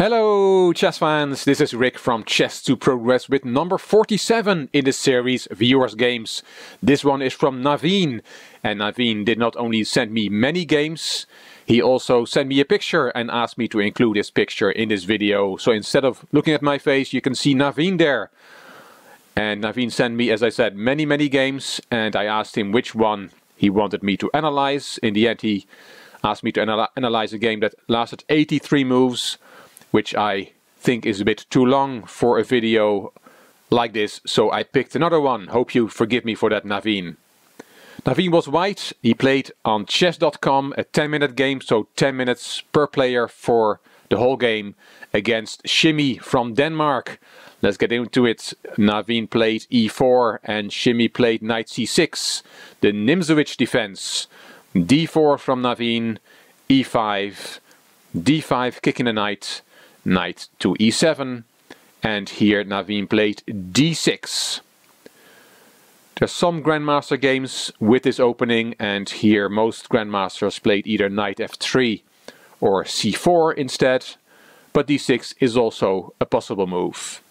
Hello chess fans, this is Rick from Chess to Progress with number 47 in the series Viewers Games. This one is from Naveen, and Naveen did not only send me many games, he also sent me a picture and asked me to include his picture in this video. So instead of looking at my face, you can see Naveen there. And Naveen sent me, as I said, many games, and I asked him which one he wanted me to analyze. In the end he asked me to analyze a game that lasted 83 moves, which I think is a bit too long for a video like this, so I picked another one. Hope you forgive me for that, Naveen. Naveen was white. He played on chess.com a 10-minute game, so 10 minutes per player for the whole game, against Shimmy from Denmark. Let's get into it. Naveen played e4 and Shimmy played knight c6. The Nimzowitsch defense. d4 from Naveen, e5, d5 kicking the knight, knight to e7, and here Naveen played d6. There's some Grandmaster games with this opening, and here most Grandmasters played either knight f3 or c4 instead, but d6 is also a possible move.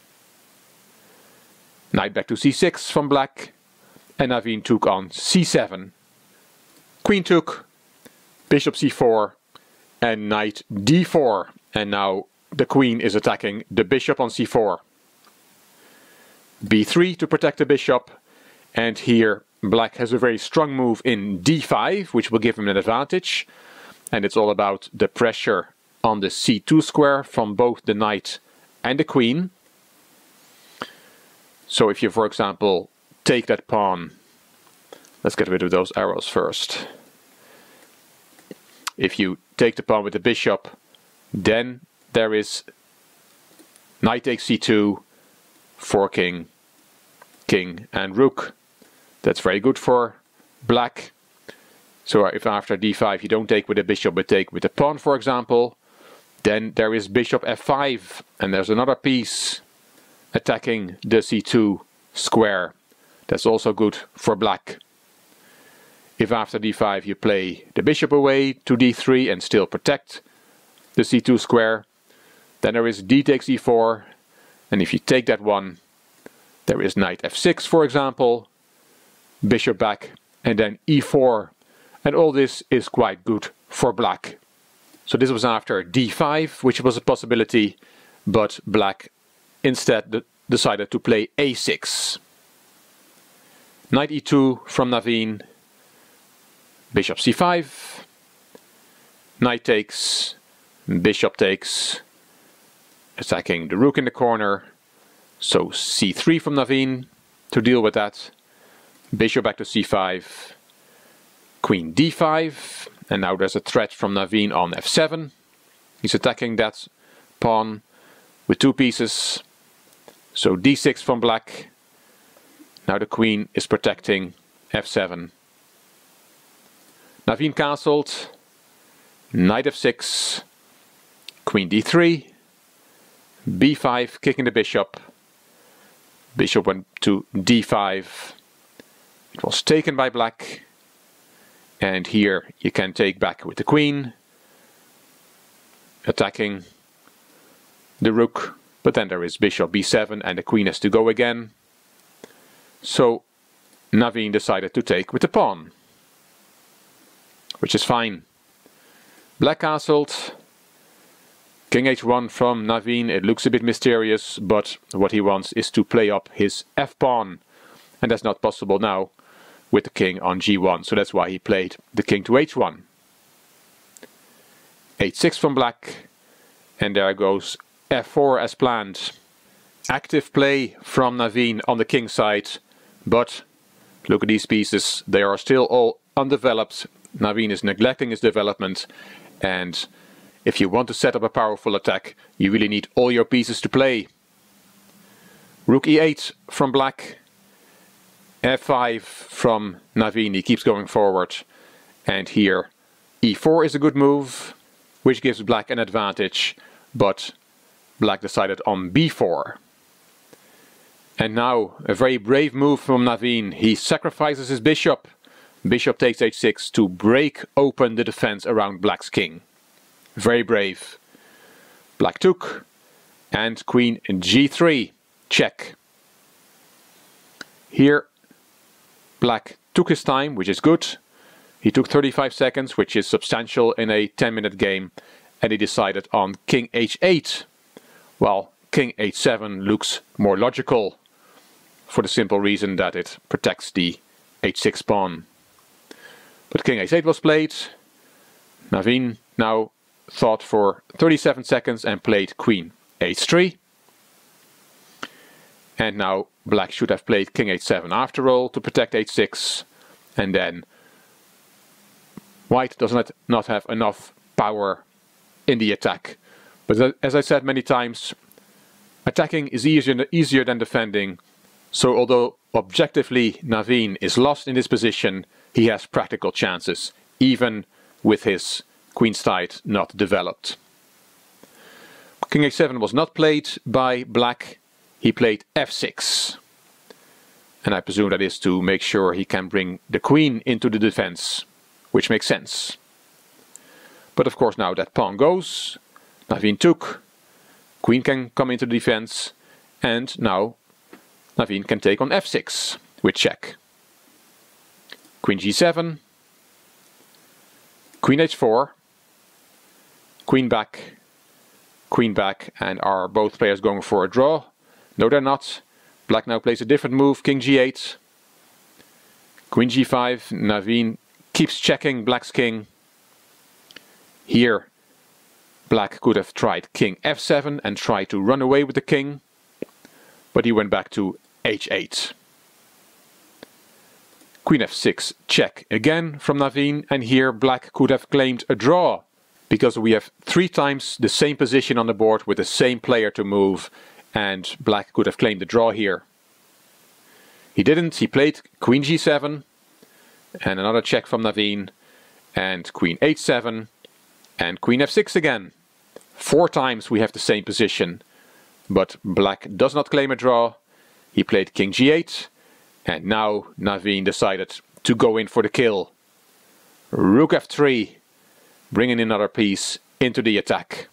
Knight back to c6 from black, and Naveen took on c7. Queen took, bishop c4, and knight d4, and now the queen is attacking the bishop on c4. b3 to protect the bishop, and here black has a very strong move in d5, which will give him an advantage, and it's all about the pressure on the c2 square from both the knight and the queen. So if you, for example, take that pawn, let's get rid of those arrows first. If you take the pawn with the bishop, then there is knight takes c2, forking, king and rook. That's very good for black. So if after d5 you don't take with the bishop but take with the pawn, for example, then there is bishop f5, and there's another piece attacking the c2 square. That's also good for black. If after d5 you play the bishop away to d3 and still protect the c2 square, then there is d takes e4, and if you take that one, there is knight f6, for example, bishop back, and then e4, and all this is quite good for black. So this was after d5, which was a possibility, but black instead decided to play a6. Knight e2 from Naveen, bishop c5, knight takes, bishop takes, attacking the rook in the corner, so c3 from Naveen to deal with that, bishop back to c5, queen d5, and now there's a threat from Naveen on f7. He's attacking that pawn with two pieces, so d6 from black. Now the queen is protecting f7. Naveen castled, knight f6, queen d3, b5 kicking the bishop, bishop went to d5, it was taken by black, and here you can take back with the queen, attacking the rook, but then there is bishop b7 and the queen has to go again. So Naveen decided to take with the pawn, which is fine. Black castled, king h1 from Naveen. It looks a bit mysterious, but what he wants is to play up his f-pawn, and that's not possible now with the king on g1, so that's why he played the king to h1. h6 from black, and there goes f4 as planned. Active play from Naveen on the king side, but look at these pieces, they are still all undeveloped. Naveen is neglecting his development, and if you want to set up a powerful attack, you really need all your pieces to play. Rook e8 from black, f5 from Naveen, he keeps going forward, and here e4 is a good move, which gives black an advantage, but black decided on b4. And now a very brave move from Naveen. He sacrifices his bishop. Bishop takes h6 to break open the defense around black's king. Very brave. Black took, and queen g3, check. Here Black took his time, which is good. He took 35 seconds, which is substantial in a 10-minute game, and he decided on king h8, while king h7 looks more logical, for the simple reason that it protects the h6 pawn. But king h8 was played. Naveen now thought for 37 seconds and played queen h3. And now Black should have played king h7 after all to protect h6. And then White does not have enough power in the attack. But as I said many times, attacking is easier than defending. So although objectively Naveen is lost in this position, he has practical chances, even with his queen side not developed. King h7 was not played by Black. He played f6. And I presume that is to make sure he can bring the queen into the defense, which makes sense. But of course now that pawn goes, Naveen took, queen can come into the defense, and now Naveen can take on f6 with check. Queen g7, queen h4, queen back, and are both players going for a draw? No, they're not. Black now plays a different move, king g8, queen g5, Naveen keeps checking Black's king. Here Black could have tried king f7 and tried to run away with the king, but he went back to h8. Queen f6 check again from Naveen, and here Black could have claimed a draw, because we have 3 times the same position on the board with the same player to move, and Black could have claimed a draw here. He didn't. He played queen g7 and another check from Naveen, and queen h7 and queen f6 again. 4 times we have the same position, but Black does not claim a draw. He played king g8, and now Naveen decided to go in for the kill. Rook f3, bringing another piece into the attack.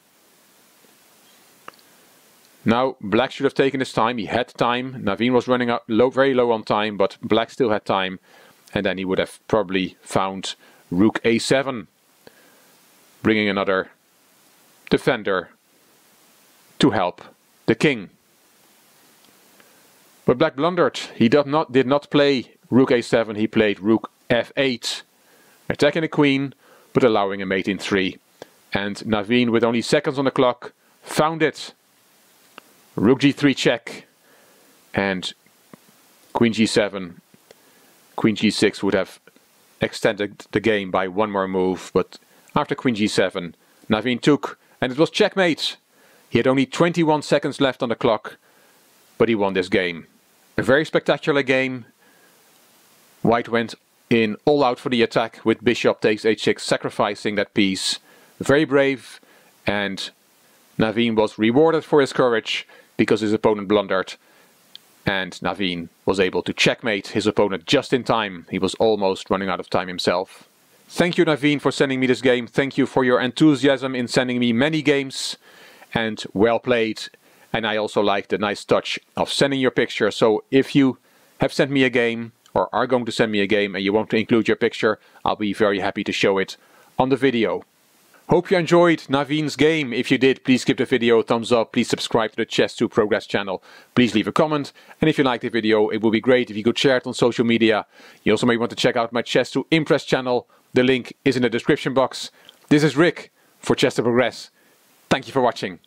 Now Black should have taken his time. He had time. Naveen was running up very low on time, but Black still had time. And then he would have probably found rook a7, bringing another defender to help the king. But Black blundered. He did not play rook a7, he played rook f8, attacking the queen, but allowing a mate in 3. And Naveen, with only seconds on the clock, found it. Rook g3 check, and queen g7, queen g6 would have extended the game by 1 more move, but after queen g7, Naveen took, and it was checkmate. He had only 21 seconds left on the clock, but he won this game. A very spectacular game. White went in all out for the attack with bishop takes h6, sacrificing that piece. Very brave, and Naveen was rewarded for his courage because his opponent blundered, and Naveen was able to checkmate his opponent just in time. He was almost running out of time himself. Thank you, Naveen, for sending me this game. Thank you for your enthusiasm in sending me many games, and well played. And I also like the nice touch of sending your picture. So if you have sent me a game or are going to send me a game and you want to include your picture, I'll be very happy to show it on the video. Hope you enjoyed Naveen's game. If you did, please give the video a thumbs up. Please subscribe to the Chess2Progress channel. Please leave a comment. And if you liked the video, it would be great if you could share it on social media. You also may want to check out my Chess2Impress channel. The link is in the description box. This is Rick for Chess2Progress. Thank you for watching.